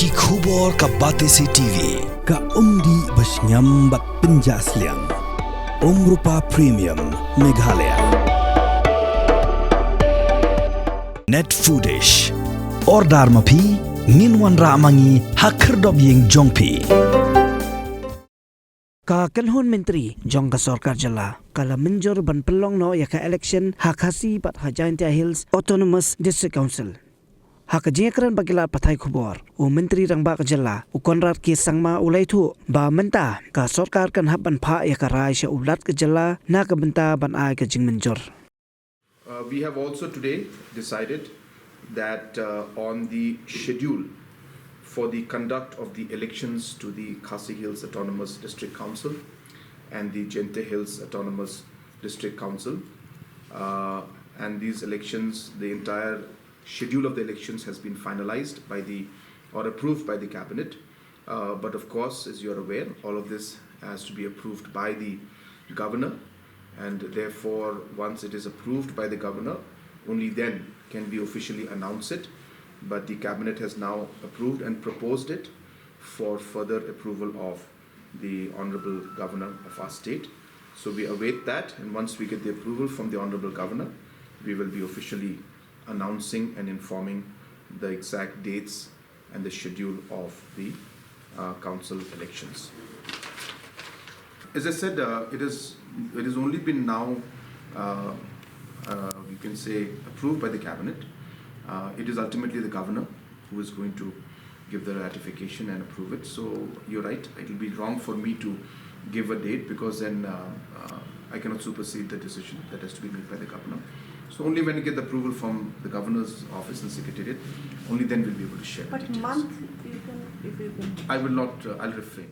Ki khubor ka Batesi TV. Ka umdi basnyam bat penjasliang. Rupa Premium Meghalaya. Net Foodish. Ordar mapi minwan ramangi hakerdob yeng jongpi. Ka Kalhun Menteri Jong ka Sorkar Jala kala Mynjur ban Pynlong no yaka election hakasi pat Hajaintia Hills Autonomous District Council. Hak jengkran bagila pathai khubor u menteri rang ba jala u konrad ke sangma ulai thu ba menta ka Sorkar kan haban pha yaka rai sha ulat ka jala na ka benta ban ai ka Jingmynjur. We have also today decided that on the schedule for the conduct of the elections to the Khasi Hills Autonomous District Council and the Jingmynjur Hills Autonomous District Council, and these elections, the entire schedule of the elections has been finalized by or approved by the cabinet. But of course, as you are aware, all of this has to be approved by the governor, and therefore once it is approved by the governor, only then can we officially announce it. But the cabinet has now approved and proposed it for further approval of the honorable governor of our state. So we await that, and once we get the approval from the honorable governor, we will be officially announcing and informing the exact dates and the schedule of the council elections. As I said, it has only been now, you can say, approved by the cabinet. It is ultimately the governor who is going to give the ratification and approve it. So you're right, it will be wrong for me to give a date, because then I cannot supersede the decision that has to be made by the governor. So only when we get the approval from the governor's office and secretariat, only then we'll be able to share. But details. month you can, if you can. I will not, I'll refrain.